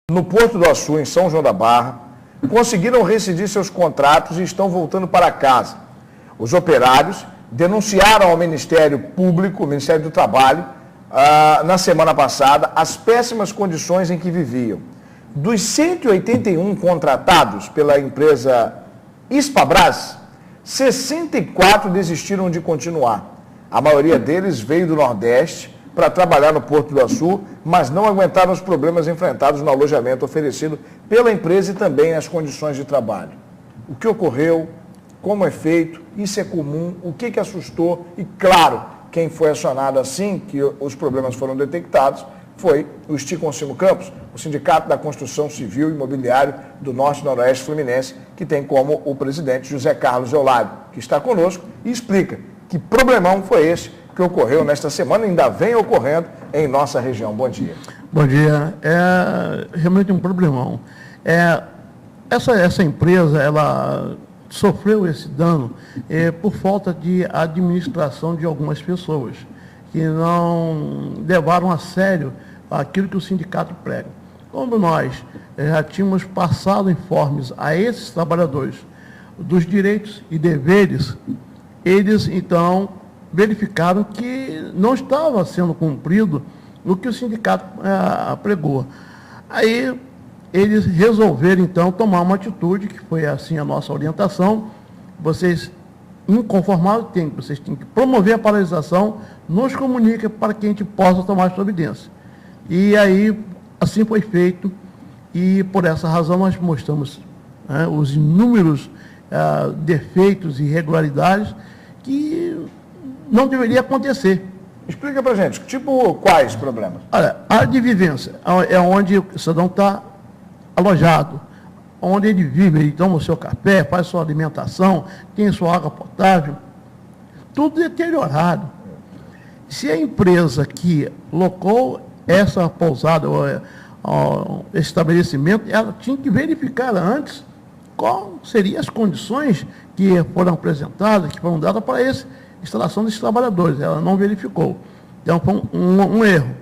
no Porto do Açu, em São João da Barra, conseguiram rescindir seus contratos e estão voltando para casa. Os operários denunciaram ao Ministério Público, o Ministério do Trabalho, na semana passada, as péssimas condições em que viviam. Dos 181 contratados pela empresa Hispabras, 64 desistiram de continuar. A maioria deles veio do Nordeste para trabalhar no Porto do Açu, mas não aguentaram os problemas enfrentados no alojamento oferecido pela empresa e também nas condições de trabalho. O que ocorreu, como é feito, isso é comum, o que assustou e, claro, quem foi acionado assim que os problemas foram detectados foi o Sticonsumo Campos, o Sindicato da Construção Civil e Imobiliário do Norte e Noroeste Fluminense, que tem como o presidente José Carlos Eulário, que está conosco e explica que problemão foi esse que ocorreu nesta semana e ainda vem ocorrendo em nossa região. Bom dia. Bom dia. É realmente um problemão. Essa empresa, ela sofreu esse dano por falta de administração de algumas pessoas que não levaram a sério aquilo que o sindicato prega. Como nós já tínhamos passado informes a esses trabalhadores dos direitos e deveres, eles então verificaram que não estava sendo cumprido o que o sindicato pregou. Aí eles resolveram então tomar uma atitude, que foi assim a nossa orientação: vocês inconformados, vocês têm que promover a paralisação, nos comuniquem para que a gente possa tomar providência. E aí, assim foi feito, e por essa razão nós mostramos os inúmeros defeitos e irregularidades que não deveria acontecer. Explica para a gente, tipo quais problemas? Olha, a área de vivência é onde o cidadão está alojado, onde ele vive, ele toma o seu café, faz sua alimentação, tem sua água potável, tudo deteriorado. Se a empresa que locou essa pousada, esse estabelecimento, ela tinha que verificar antes quais seriam as condições que foram apresentadas, que foram dadas para essa instalação desses trabalhadores. Ela não verificou. Então, foi um erro.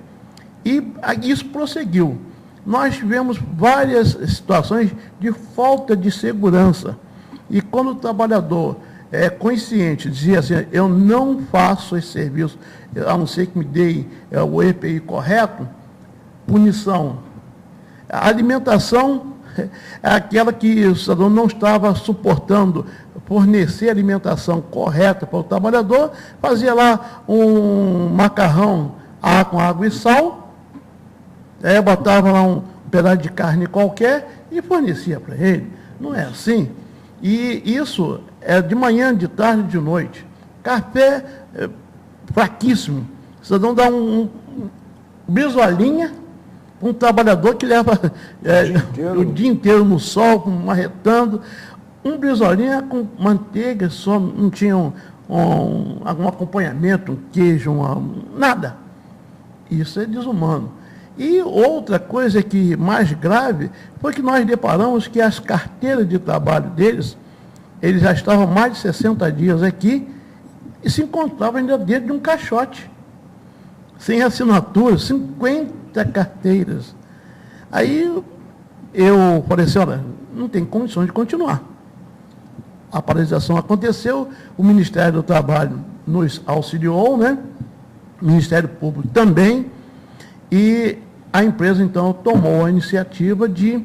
E isso prosseguiu. Nós tivemos várias situações de falta de segurança. E quando o trabalhador é consciente, dizia assim: eu não faço esse serviço, a não ser que me dê o EPI correto, punição. A alimentação é aquela que o cidadão não estava suportando fornecer alimentação correta para o trabalhador, fazia lá um macarrão com água e sal, botava lá um pedaço de carne qualquer e fornecia para ele. Não é assim. E isso é de manhã, de tarde e de noite. Café fraquíssimo. O cidadão dá um brisolinha para um trabalhador que leva o dia inteiro no sol, marretando. Um brisolinha com manteiga, só não tinha algum acompanhamento, um queijo, nada. Isso é desumano. E outra coisa que mais grave foi que nós deparamos que as carteiras de trabalho deles, eles já estavam mais de 60 dias aqui e se encontravam ainda dentro de um caixote, sem assinatura, 50 carteiras. Aí eu falei assim: olha, não tem condições de continuar. A paralisação aconteceu, o Ministério do Trabalho nos auxiliou, né? O Ministério Público também, e a empresa, então, tomou a iniciativa de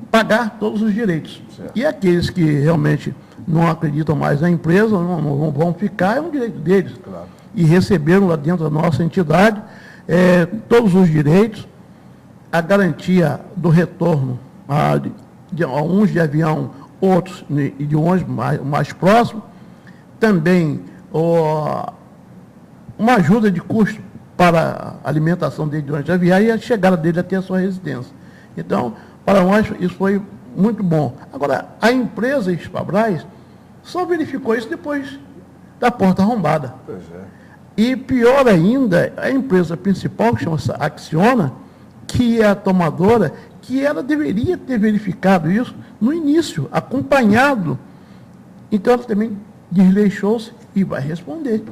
pagar todos os direitos. Certo. E aqueles que realmente não acreditam mais na empresa, não vão ficar, é um direito deles. Claro. E receberam lá dentro da nossa entidade todos os direitos, a garantia do retorno, uns de avião, outros de ônibus mais próximo, também uma ajuda de custo para a alimentação dele durante a viagem e a chegada dele até a sua residência. Então, para nós, isso foi muito bom. Agora, a empresa Hispabras só verificou isso depois da porta arrombada. Pois é. E pior ainda, a empresa principal, que chama-se Acciona, que é a tomadora, que ela deveria ter verificado isso no início, acompanhado. Então, ela também desleixou-se e vai responder.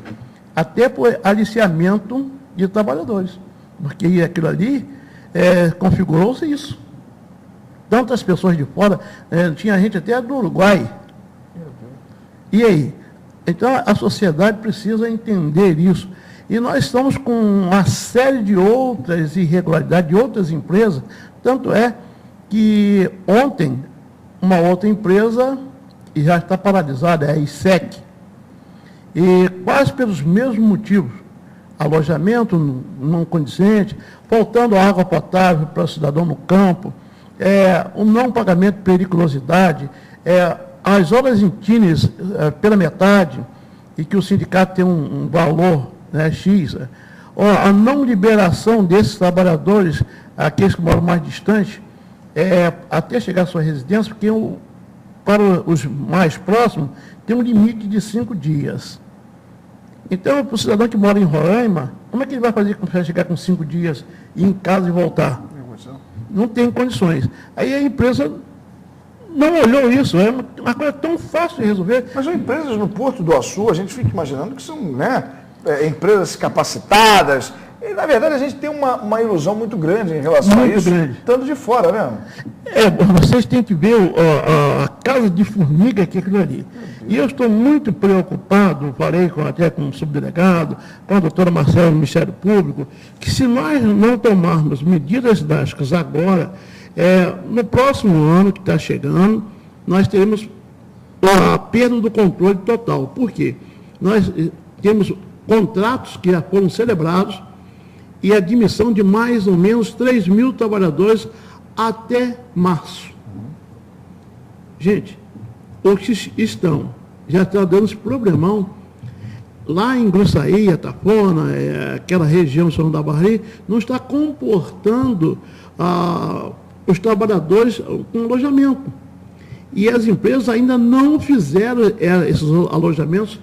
Até por aliciamento de trabalhadores. Porque aquilo ali configurou-se isso. Tantas pessoas de fora, tinha gente até do Uruguai. E aí? Então, a sociedade precisa entender isso. E nós estamos com uma série de outras irregularidades, de outras empresas. Tanto é que ontem, uma outra empresa, e já está paralisada, é a ISEC, e quase pelos mesmos motivos. Alojamento não condizente, faltando água potável para o cidadão no campo, o não pagamento de periculosidade, as horas intíneas pela metade, e que o sindicato tem um valor, né, X, a não liberação desses trabalhadores, aqueles que moram mais distantes, até chegar à sua residência, porque para os mais próximos tem um limite de 5 dias. Então, para o cidadão que mora em Roraima, como é que ele vai fazer para chegar com 5 dias, ir em casa e voltar? Não tem condições. Aí a empresa não olhou isso, é uma coisa tão fácil de resolver. Mas as empresas no Porto do Açu, a gente fica imaginando que são, né, empresas capacitadas. E, na verdade, a gente tem uma ilusão muito grande em relação a isso, estando de fora, né? Vocês têm que ver a casa de formiga que é aquilo ali. E eu estou muito preocupado, falei até com o subdelegado, com a doutora Marcela do Ministério Público, que se nós não tomarmos medidas drásticas agora, no próximo ano que está chegando, nós teremos a perda do controle total. Por quê? Nós temos contratos que já foram celebrados e a admissão de mais ou menos 3.000 trabalhadores até março. Gente, os que já está dando esse problemão. Lá em Gruçaí, Atafona, aquela região São da Barri, não está comportando os trabalhadores com alojamento. E as empresas ainda não fizeram esses alojamentos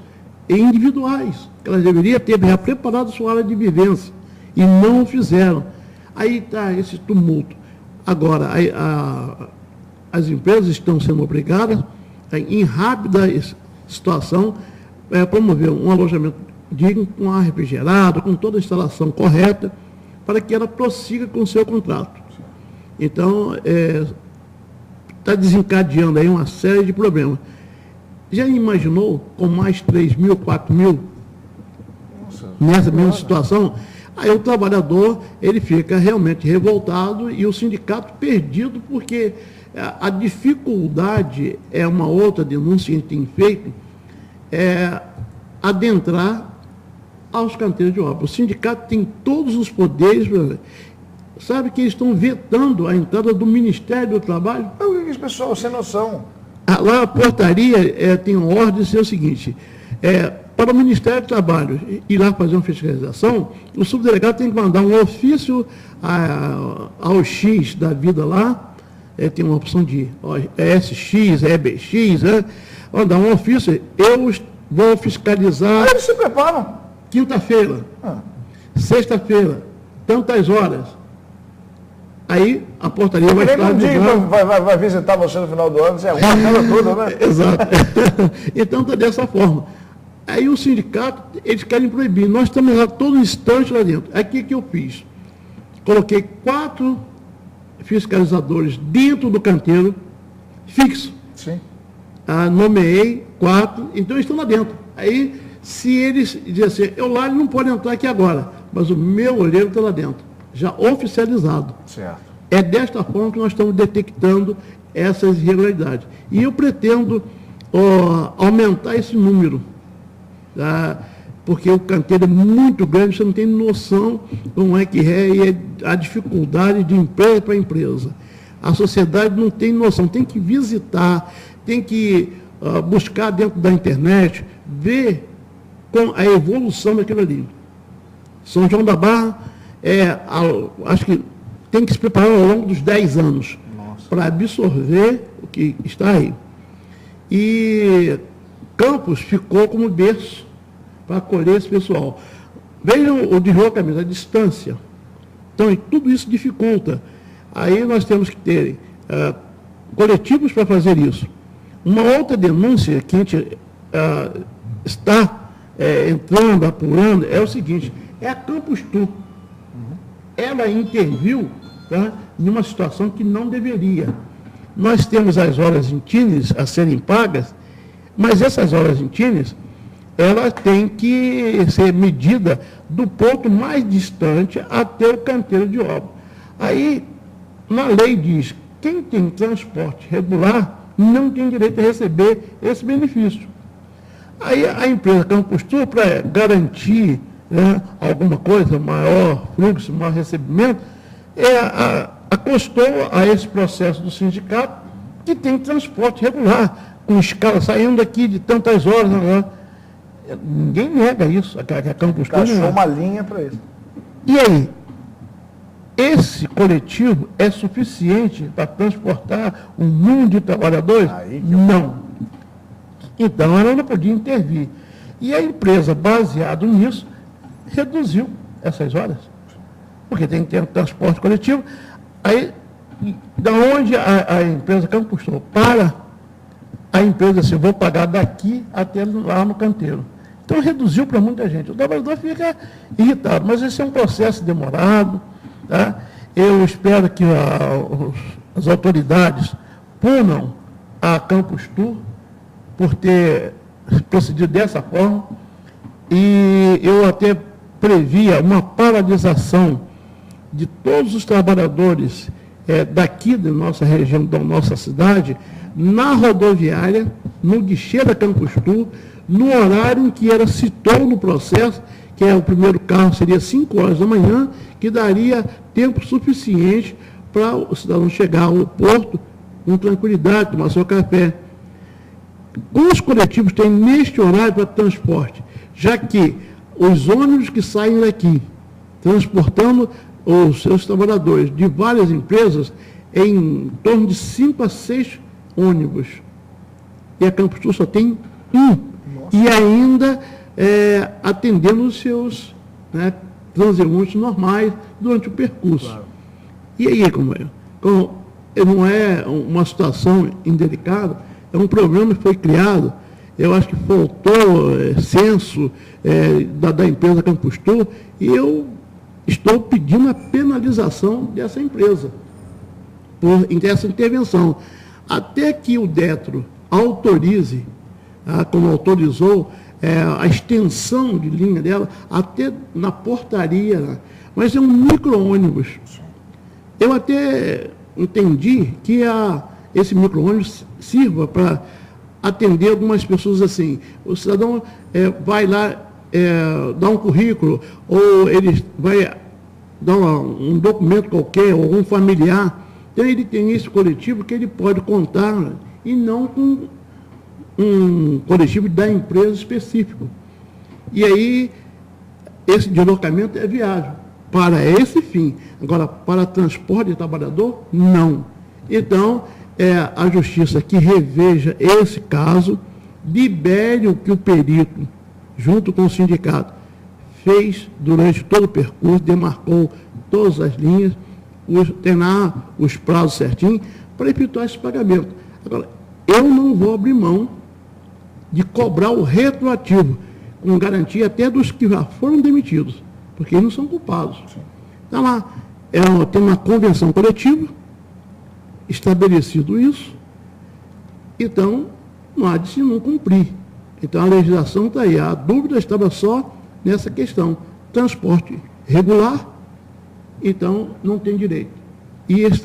individuais. Elas deveriam ter já preparado sua área de vivência. E não fizeram. Aí está esse tumulto. Agora, as empresas estão sendo obrigadas, em rápida situação, promover um alojamento digno, com ar refrigerado, com toda a instalação correta, para que ela prossiga com o seu contrato. Então, está desencadeando aí uma série de problemas. Já imaginou com mais 3.000, 4.000 nessa mesma situação? Aí o trabalhador, ele fica realmente revoltado e o sindicato perdido, porque a dificuldade, uma outra denúncia que a gente tem feito, adentrar aos canteiros de obra. O sindicato tem todos os poderes, sabe que eles estão vetando a entrada do Ministério do Trabalho. O que é pessoal, sem noção? Lá a portaria tem ordem de ser o seguinte, para o Ministério do Trabalho ir lá fazer uma fiscalização, o subdelegado tem que mandar um ofício ao X da vida lá, tem uma opção de SX, EBX, mandar um ofício, eu vou fiscalizar. Eles se preparam. Quinta-feira, sexta-feira, tantas horas. Aí a portaria vai estar... vai visitar você no final do ano, você arruma a casa toda, né? Exato. Então está dessa forma. Aí o sindicato, eles querem proibir. Nós estamos lá todo instante lá dentro. Aí o que eu fiz? Coloquei 4 fiscalizadores dentro do canteiro, fixo. Sim. Nomeei 4, então eles estão lá dentro. Aí, se eles dizem assim, eu lá não pode entrar aqui agora, mas o meu olheiro está lá dentro, já oficializado. Certo. É desta forma que nós estamos detectando essas irregularidades. E eu pretendo aumentar esse número, porque o canteiro é muito grande, você não tem noção como é que e a dificuldade de empresa para empresa. A sociedade não tem noção, tem que visitar, tem que buscar dentro da internet, ver com a evolução daquilo ali. São João da Barra, acho que tem que se preparar ao longo dos 10 anos para absorver o que está aí. E Campos ficou como berço para acolher esse pessoal. Vejam o deslocamento, a distância. Então, tudo isso dificulta. Aí nós temos que ter coletivos para fazer isso. Uma outra denúncia que a gente está entrando, apurando, é o seguinte, é a Campus Tour. Ela interviu tá, numa situação que não deveria. Nós temos as horas intines a serem pagas, mas essas horas intines, ela tem que ser medida do ponto mais distante até o canteiro de obra. Aí, na lei diz, quem tem transporte regular não tem direito a receber esse benefício. Aí a empresa Campus Tour, para garantir, né, alguma coisa, maior fluxo, maior recebimento, acostou a esse processo do sindicato que tem transporte regular, com escala, saindo daqui de tantas horas. Né? Ninguém nega isso, a Campus Tour. Achou uma linha para isso. E aí? Esse coletivo é suficiente para transportar um mundo de trabalhadores? Não. Então, ela não podia intervir. E a empresa, baseado nisso, reduziu essas horas. Porque tem que ter um transporte coletivo. Aí, da onde a empresa Campus Tour para, a empresa assim, vou pagar daqui até lá no canteiro. Então, reduziu para muita gente. O trabalhador fica irritado, mas esse é um processo demorado. Tá? Eu espero que as autoridades punam a Campus Tour por ter procedido dessa forma, e eu até previa uma paralisação de todos os trabalhadores daqui da nossa região, da nossa cidade, na rodoviária, no guichê da Campus Tour, no horário em que ela citou no processo, que o primeiro carro seria 5 horas da manhã, que daria tempo suficiente para o cidadão chegar ao porto com tranquilidade, tomar seu café. Os coletivos têm neste horário para transporte, já que os ônibus que saem daqui, transportando os seus trabalhadores de várias empresas, em torno de 5 a 6 ônibus. E a Campus Tour só tem um. Nossa. E ainda atendendo os seus, né, transeuntes normais durante o percurso. Claro. E aí, como é? Então, não é uma situação indelicada, é um programa que foi criado, eu acho que faltou censo da empresa Campus Tour, e eu estou pedindo a penalização dessa empresa por essa intervenção. Até que o DETRO autorize, como autorizou, a extensão de linha dela, até na portaria, né? Mas é um micro-ônibus. Eu até entendi que esse micro-ônibus sirva para atender algumas pessoas assim. O cidadão vai lá dar um currículo, ou ele vai dar um documento qualquer, ou algum familiar. Então, ele tem esse coletivo que ele pode contar, né? E não com um coletivo da empresa específico. E aí, esse deslocamento é viável para esse fim. Agora, para transporte de trabalhador, não. Então, a justiça que reveja esse caso, libere o que o perito, junto com o sindicato, fez durante todo o percurso, demarcou todas as linhas, terminar os prazos certinhos, para efetuar esse pagamento. Agora, eu não vou abrir mão de cobrar o retroativo, com garantia até dos que já foram demitidos, porque eles não são culpados. Então, lá, tem uma convenção coletiva, estabelecido isso, então, não há de se não cumprir. Então, a legislação está aí, a dúvida estava só nessa questão. Transporte regular, então, não tem direito. E esse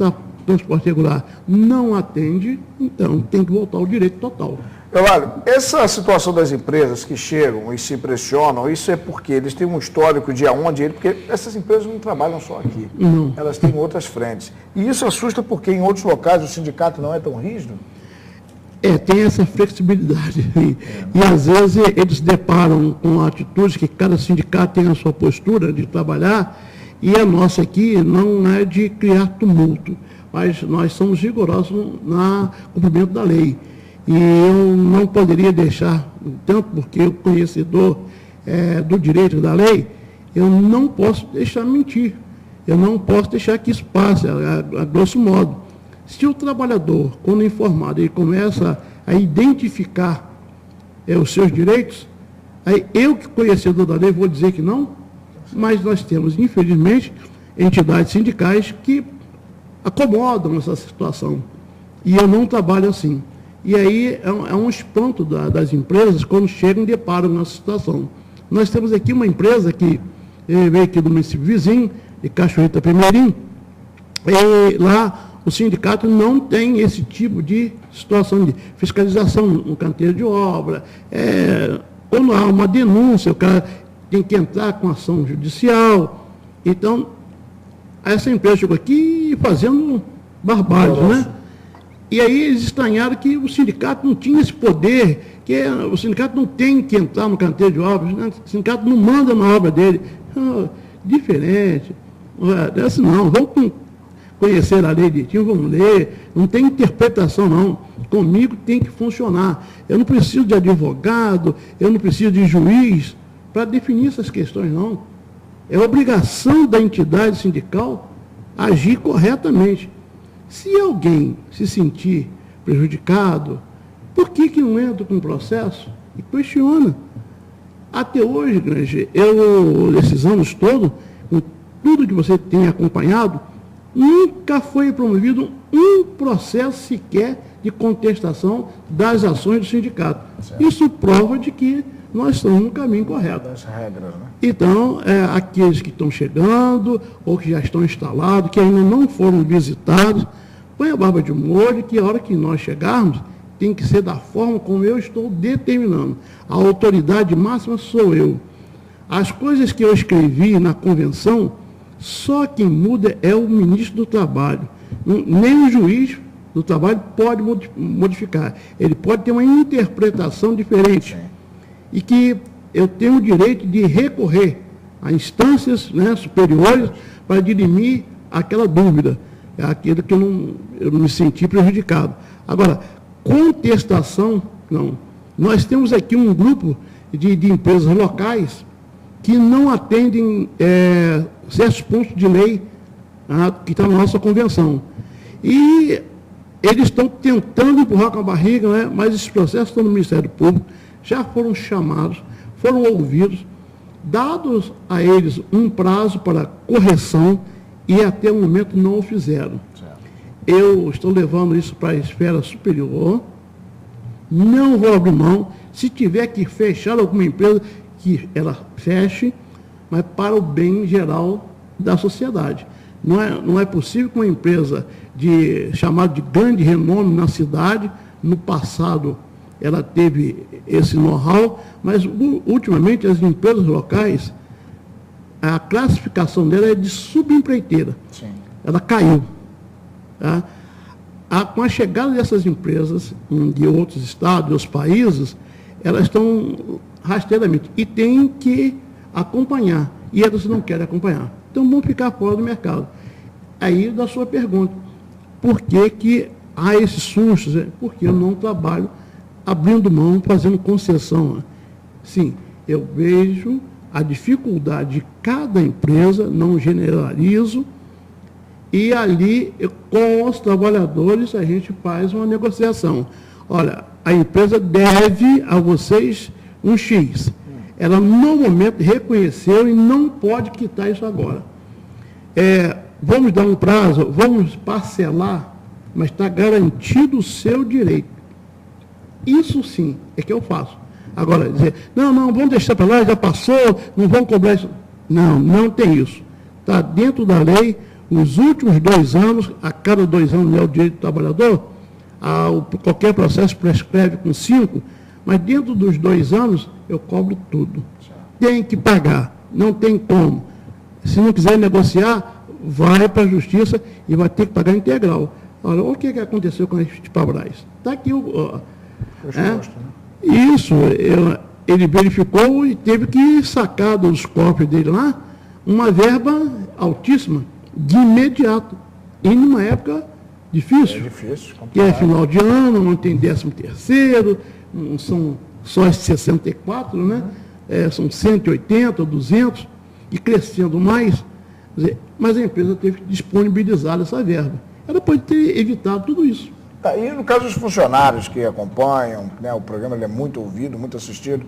transporte regular não atende, então, tem que voltar ao direito total. Evaldo, essa situação das empresas que chegam e se pressionam, isso é porque eles têm um histórico de aonde porque essas empresas não trabalham só aqui, elas têm outras frentes. E isso assusta porque em outros locais o sindicato não é tão rígido? Tem essa flexibilidade. E às vezes eles se deparam com atitudes que cada sindicato tem a sua postura de trabalhar, e a nossa aqui não é de criar tumulto, mas nós somos rigorosos no cumprimento da lei. E eu não poderia deixar, tanto porque eu conhecedor do direito da lei, eu não posso deixar mentir. Eu não posso deixar que isso passe, a grosso modo. Se o trabalhador, quando informado, ele começa a identificar os seus direitos, aí eu, que conhecedor da lei, vou dizer que não, mas nós temos, infelizmente, entidades sindicais que acomodam essa situação. E eu não trabalho assim. E aí é um espanto das empresas quando chegam e deparam nessa situação. Nós temos aqui uma empresa que veio aqui do município vizinho, de Cachoeira Primeirinho, e lá o sindicato não tem esse tipo de situação de fiscalização no canteiro de obra. Quando há uma denúncia, o cara tem que entrar com ação judicial. Então, essa empresa chegou aqui fazendo barbárie, né? E aí eles estranharam que o sindicato não tinha esse poder, que o sindicato não tem que entrar no canteiro de obras, né? O sindicato não manda na obra dele. Diferente. Não é assim não, vamos conhecer a lei direitinho, vamos ler, não tem interpretação não. Comigo tem que funcionar. Eu não preciso de advogado, eu não preciso de juiz para definir essas questões não. É obrigação da entidade sindical agir corretamente. Se alguém se sentir prejudicado, por que não entra com o processo e questiona? Até hoje, Granger, esses anos todos, com tudo que você tem acompanhado, nunca foi promovido um processo sequer de contestação das ações do sindicato. Certo. Isso prova de que nós estamos no caminho correto. Das regras, né? Então, aqueles que estão chegando, ou que já estão instalados, que ainda não foram visitados, põe a barba de molho, que a hora que nós chegarmos, tem que ser da forma como eu estou determinando. A autoridade máxima sou eu. As coisas que eu escrevi na convenção, só quem muda é o ministro do Trabalho. Nem o juiz do Trabalho pode modificar. Ele pode ter uma interpretação diferente. Sim. E que eu tenho o direito de recorrer a instâncias, né, superiores para dirimir aquela dúvida. É aquilo que eu não me senti prejudicado. Agora, contestação, não. Nós temos aqui um grupo de empresas locais que não atendem certos pontos de lei que está na nossa convenção. E eles estão tentando empurrar com a barriga, né, mas esses processos estão no Ministério Público, já foram chamados, foram ouvidos, dados a eles um prazo para correção e até o momento não o fizeram. Certo. Eu estou levando isso para a esfera superior, não vou abrir mão. Se tiver que fechar alguma empresa, que ela feche, mas para o bem geral da sociedade. Não é possível que uma empresa chamada de grande renome na cidade, no passado ela teve esse know-how, mas ultimamente as empresas locais, a classificação dela é de subempreiteira. Sim. Ela caiu. Tá? Com a chegada dessas empresas de outros estados, de outros países, elas estão rasteiramente e têm que acompanhar. E elas não querem acompanhar. Então vão ficar fora do mercado. Aí da sua pergunta, por que há esses sustos? Porque eu não trabalho abrindo mão, fazendo concessão. Sim, eu vejo a dificuldade de cada empresa, não generalizo, e ali, com os trabalhadores, a gente faz uma negociação. Olha, a empresa deve a vocês um X. Ela, no momento, reconheceu e não pode quitar isso agora. Vamos dar um prazo, vamos parcelar, mas está garantido o seu direito. Isso sim é que eu faço. Agora, dizer, não, vamos deixar para lá, já passou, não vamos cobrar isso. Não tem isso. Está dentro da lei, os últimos 2 anos, a cada 2 anos é o direito do trabalhador, qualquer processo prescreve com 5, mas dentro dos 2 anos eu cobro tudo. Tem que pagar, não tem como. Se não quiser negociar, vai para a justiça e vai ter que pagar integral. Olha, o que aconteceu com a Pabras? Está aqui Isso, ele verificou e teve que sacar dos cofres dele lá uma verba altíssima, de imediato, e numa época difícil. Que é final de ano, não tem 13º, não são só as 64, né? São 180, 200, e crescendo mais. Mas a empresa teve que disponibilizar essa verba. Ela pode ter evitado tudo isso. Tá, e no caso dos funcionários que acompanham, né, o programa ele é muito ouvido, muito assistido,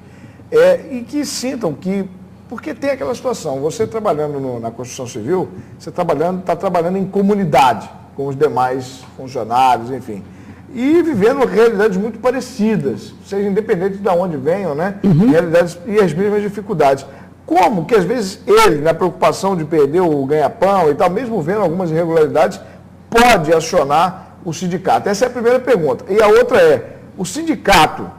e que sintam que, porque tem aquela situação, você trabalhando na construção civil, você está trabalhando em comunidade. com os demais funcionários, enfim. E vivendo realidades muito parecidas, seja independente de onde venham, né? Realidades e as mesmas dificuldades. Como que às vezes ele, na preocupação de perder o ganha-pão e tal, mesmo vendo algumas irregularidades, pode acionar o sindicato? Essa é a primeira pergunta. E a outra é, o sindicato,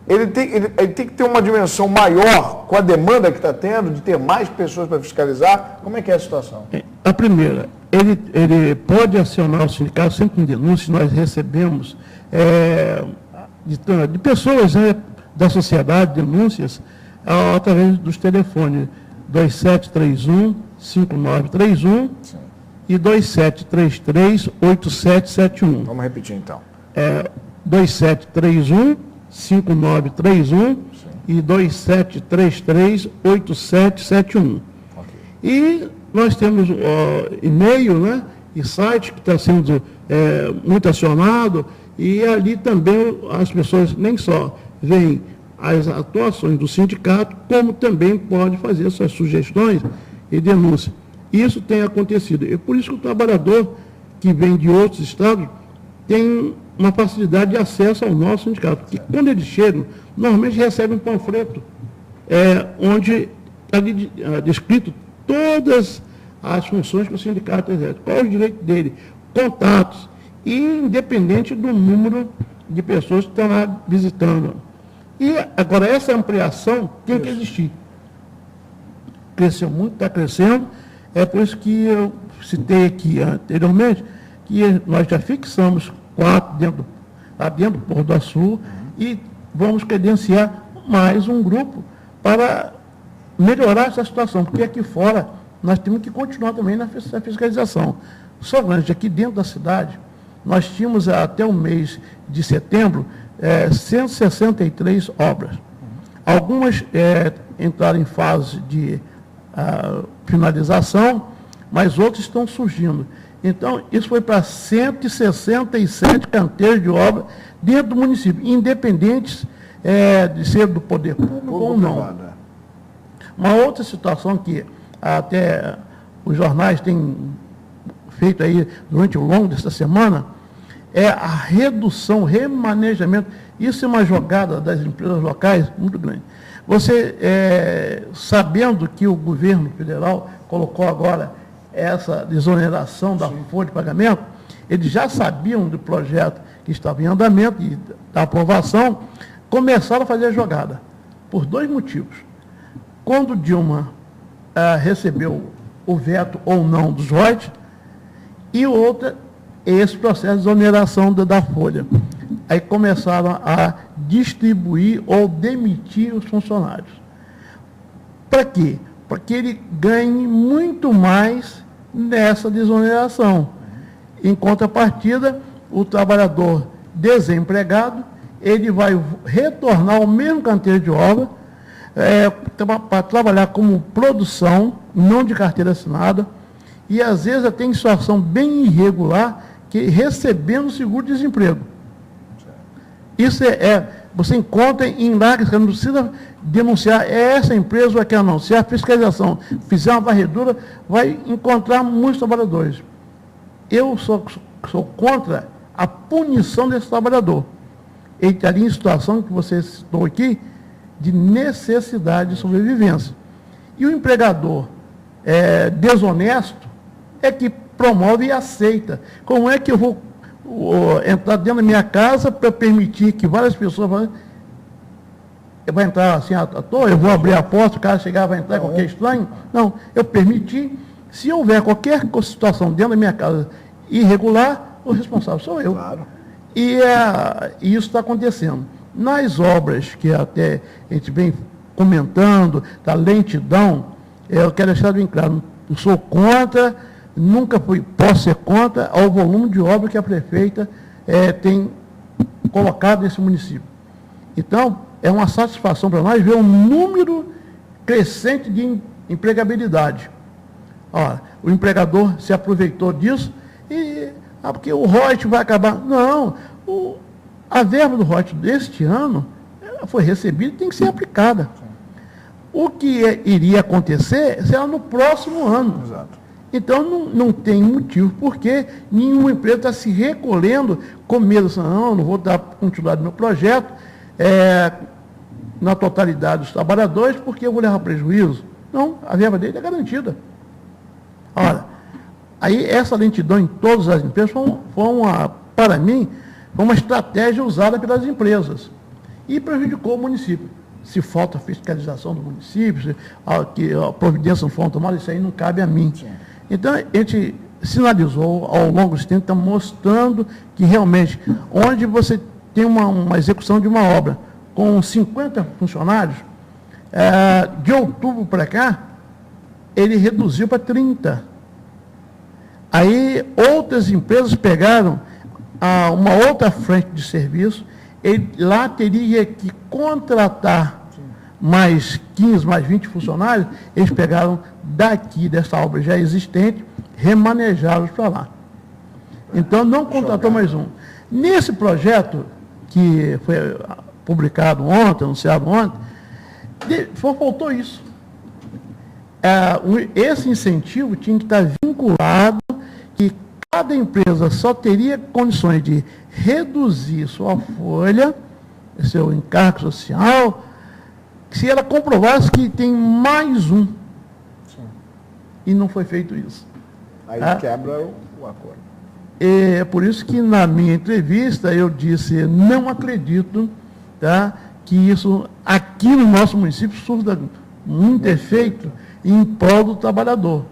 ele tem que ter uma dimensão maior com a demanda que está tendo, de ter mais pessoas para fiscalizar? Como é que é a situação? A primeira, ele pode acionar o sindicato sempre em denúncia. Nós recebemos de pessoas, né, da sociedade, denúncias, através dos telefones 2731-5931 e 2733-8771. Vamos repetir então. 2731-5931 e 2733-8771. Okay. E nós temos e-mail, né, e site que está sendo muito acionado, e ali também as pessoas nem só veem as atuações do sindicato, como também pode fazer suas sugestões e denúncias. Isso tem acontecido. E por isso que o trabalhador que vem de outros estados tem uma facilidade de acesso ao nosso sindicato. Porque quando eles chegam, normalmente recebem um panfleto, onde está descrito todas as funções que o sindicato exerce, qual é o direito dele, contatos, e independente do número de pessoas que estão lá visitando. E agora, essa ampliação tem que existir. Cresceu muito, está crescendo, é por isso que eu citei aqui anteriormente, que nós já fixamos 4 dentro do Porto do Açu, e vamos credenciar mais um grupo para melhorar essa situação, porque aqui fora nós temos que continuar também na fiscalização. Só grande, aqui dentro da cidade, nós tínhamos até o mês de setembro 163 obras. Algumas entraram em fase de finalização, mas outras estão surgindo. Então, isso foi para 167 canteiros de obra dentro do município, independentes de ser do poder público ou não. Uma outra situação que até os jornais têm feito aí durante o longo dessa semana é a redução, remanejamento. Isso é uma jogada das empresas locais muito grande. Você, sabendo que o governo federal colocou agora essa desoneração da folha de pagamento, eles já sabiam do projeto que estava em andamento e da aprovação, começaram a fazer a jogada, por 2 motivos. Quando Dilma recebeu o veto ou não dos royalties, e outra, esse processo de desoneração da folha. Aí começaram a distribuir ou demitir os funcionários. Para quê? Para que ele ganhe muito mais nessa desoneração. Em contrapartida, o trabalhador desempregado, ele vai retornar ao mesmo canteiro de obra, para trabalhar como produção, não de carteira assinada, e às vezes até em situação bem irregular, que recebendo seguro-desemprego. Isso você encontra em lágrimas, que não precisa denunciar essa empresa ou aquela não. Se a fiscalização fizer uma varredura, vai encontrar muitos trabalhadores. Eu sou contra a punição desse trabalhador. Ele estaria em situação que você citou aqui, de necessidade de sobrevivência. E o empregador desonesto é que promove e aceita. Como é que eu vou entrar dentro da minha casa para permitir que várias pessoas vai entrar assim à toa, eu vou abrir a porta, o cara chegar, vai entrar qualquer estranho? Não, eu permiti. Se houver qualquer situação dentro da minha casa irregular, o responsável sou eu. Claro. E isso está acontecendo. Nas obras que até a gente vem comentando, da lentidão, eu quero deixar bem claro, eu sou contra, nunca posso ser contra ao volume de obra que a prefeita tem colocado nesse município. Então, é uma satisfação para nós ver um número crescente de empregabilidade. Olha, o empregador se aproveitou disso e porque o royalties vai acabar. Não, a verba do royalties deste ano foi recebida e tem que ser aplicada. O que iria acontecer será no próximo ano. Exato. Então, não tem motivo porque nenhuma empresa está se recolhendo com medo, não vou dar continuidade no meu projeto na totalidade dos trabalhadores porque eu vou levar prejuízo. Não, a verba dele é garantida. Ora, aí essa lentidão em todas as empresas para mim, foi uma estratégia usada pelas empresas e prejudicou o município. Se falta fiscalização do município, que a providência não foram tomadas, isso aí não cabe a mim. Sim. Então, a gente sinalizou ao longo do tempo, está mostrando que realmente, onde você tem uma execução de uma obra com 50 funcionários, de outubro para cá, ele reduziu para 30. Aí, outras empresas pegaram uma outra frente de serviço, ele lá teria que contratar mais 15, mais 20 funcionários, eles pegaram daqui, dessa obra já existente, remanejaram para lá. Então, não contratou mais um. Nesse projeto, que foi publicado ontem, anunciado ontem, faltou isso. Esse incentivo tinha que estar vinculado que cada empresa só teria condições de reduzir sua folha, seu encargo social, se ela comprovasse que tem mais um. Sim. E não foi feito isso. Aí quebra o acordo. É por isso que na minha entrevista eu disse, não acredito, que isso aqui no nosso município surta muito efeito em prol do trabalhador.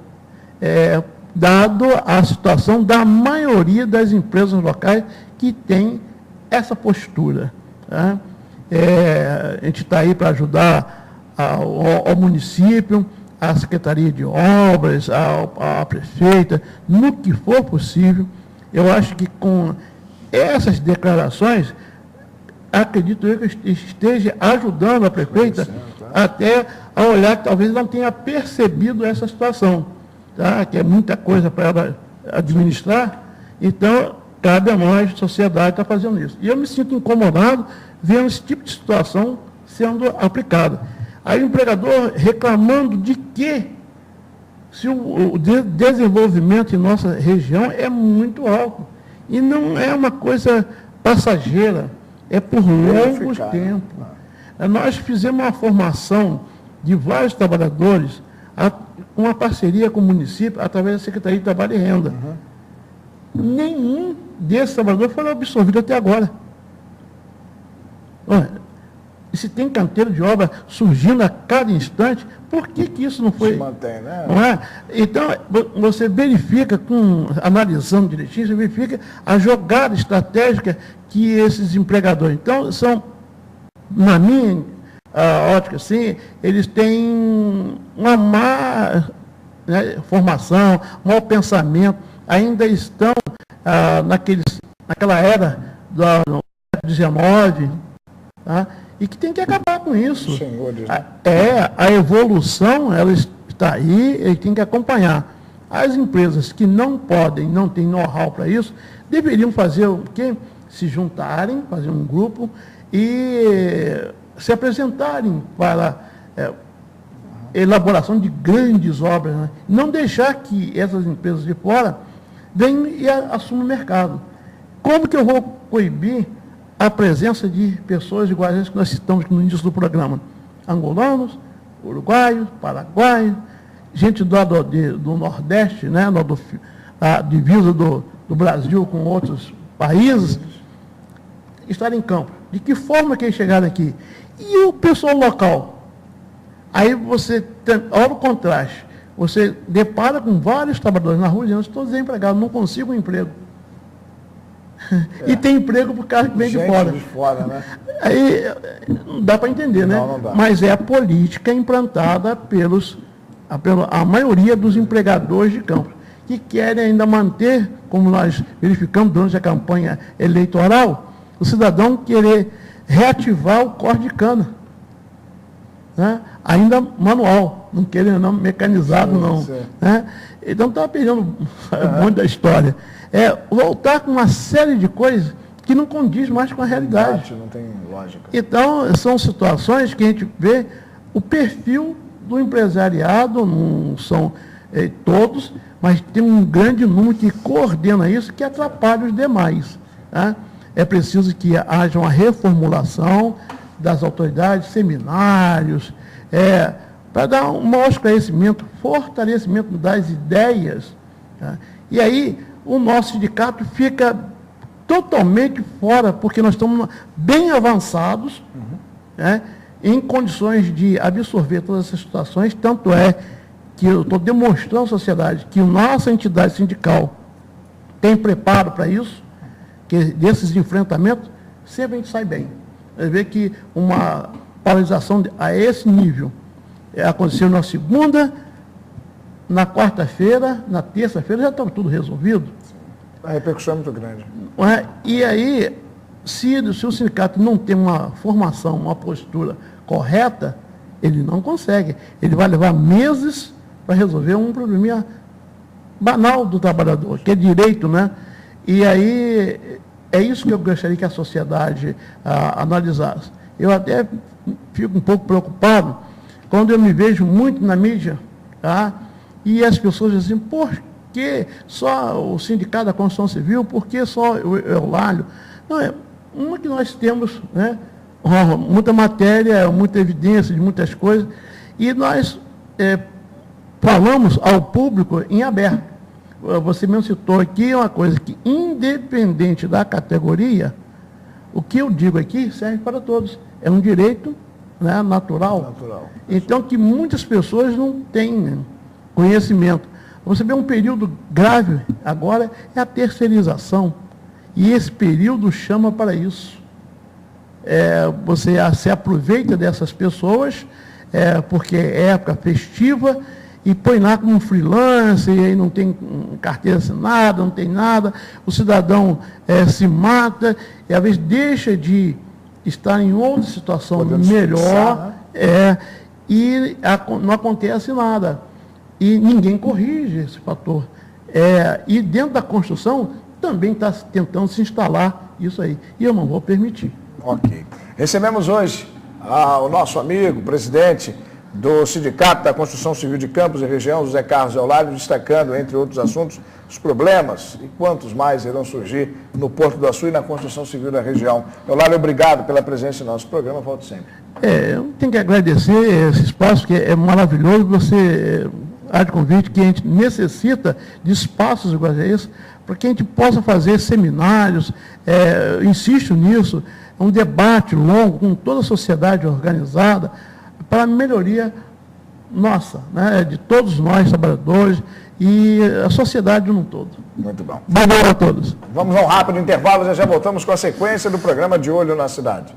Dado a situação da maioria das empresas locais que tem essa postura. A gente está aí para ajudar ao município, a Secretaria de Obras, a prefeita, no que for possível. Eu acho que com essas declarações, acredito eu que esteja ajudando a prefeita até a olhar que talvez não tenha percebido essa situação, que é muita coisa para ela administrar. Então, cabe a nós, sociedade, estar fazendo isso. E eu me sinto incomodado vendo esse tipo de situação sendo aplicada. Aí o empregador reclamando de que se o desenvolvimento em nossa região é muito alto. E não é uma coisa passageira, é por longos tempos. Nós fizemos uma formação de vários trabalhadores, uma parceria com o município, através da Secretaria de Trabalho e Renda. Nenhum desses trabalhadores foi absorvido até agora. E se tem canteiro de obra surgindo a cada instante, por que isso não foi? Se mantém, né? Não é? Então, você verifica, analisando direitinho, você verifica a jogada estratégica que esses empregadores. Então, na minha ótica, assim, eles têm uma má formação, mau pensamento, ainda estão naquela era do século XIX, e que tem que acabar com isso. A evolução, ela está aí, ele tem que acompanhar. As empresas que não podem, não têm know-how para isso, deveriam fazer o quê? Se juntarem, fazer um grupo e se apresentarem para elaboração de grandes obras. Não deixar que essas empresas de fora venham e assumam o mercado. Como que eu vou coibir a presença de pessoas iguais às que nós citamos no início do programa? Angolanos, uruguaios, paraguaios, gente do Nordeste, a divisa do Brasil com outros países, estar em campo. De que forma que eles chegaram aqui? E o pessoal local? Aí você, olha o contraste, você depara com vários trabalhadores na rua dizendo, estou desempregados, não consigo um emprego. E tem emprego para o cara que vem de fora. Né? Aí não dá para entender, né? Não dá. Mas é a política implantada pela maioria dos empregadores de campo, que querem ainda manter, como nós verificamos durante a campanha eleitoral, o cidadão querer reativar o corte de cana. Ainda manual, não querendo não mecanizado, não. Né? Então está perdendo um monte da história. Voltar com uma série de coisas que não condiz mais com a realidade. Não tem lógica. Então, são situações que a gente vê o perfil do empresariado, não são todos, mas tem um grande número que coordena isso, que atrapalha os demais. Né? É preciso que haja uma reformulação das autoridades, seminários, para dar um maior esclarecimento, fortalecimento das ideias. Tá? E aí o nosso sindicato fica totalmente fora, porque nós estamos bem avançados, né, em condições de absorver todas essas situações, tanto é que eu estou demonstrando à sociedade que a nossa entidade sindical tem preparo para isso, que desses enfrentamentos, sempre a gente sai bem. Você vê que uma paralisação a esse nível aconteceu na segunda, na quarta-feira, na terça-feira já estava tudo resolvido. A repercussão é muito grande. E aí, se o sindicato não tem uma formação, uma postura correta, ele não consegue. Ele vai levar meses para resolver um probleminha banal do trabalhador, que é direito, né? E aí, é isso que eu gostaria que a sociedade analisasse. Eu até fico um pouco preocupado quando eu me vejo muito na mídia, tá? E as pessoas dizem, por que só o Sindicato da Construção Civil, por que só o Eulálio? Não, é uma que nós temos, né, muita matéria, muita evidência de muitas coisas, e nós falamos ao público em aberto. Você mesmo citou aqui uma coisa que, independente da categoria, o que eu digo aqui serve para todos. É um direito, né, natural. Então, que muitas pessoas não têm conhecimento. Você vê um período grave agora, é a terceirização. E esse período chama para isso. Você se aproveita dessas pessoas, porque é época festiva, e põe lá como um freelance, e aí não tem carteira assinada, não tem nada, o cidadão se mata, e às vezes deixa de estar em outra situação melhor, e não acontece nada. E ninguém corrige esse fator. E dentro da construção também está tentando se instalar isso aí. E eu não vou permitir. Ok. Recebemos hoje o nosso amigo, presidente do Sindicato da Construção Civil de Campos e Região, José Carlos Eulálio, destacando, entre outros assuntos, os problemas e quantos mais irão surgir no Porto do Açu e na construção civil da região. Eulálio, obrigado pela presença no nosso programa, volto sempre. Eu tenho que agradecer esse espaço, que é maravilhoso, você há de convite, que a gente necessita de espaços iguais a esse, para que a gente possa fazer seminários, insisto nisso, um debate longo com toda a sociedade organizada, para a melhoria nossa, né, de todos nós, trabalhadores, e a sociedade no todo. Muito bom. Boa noite a todos. Vamos a um rápido intervalo, já voltamos com a sequência do programa De Olho na Cidade.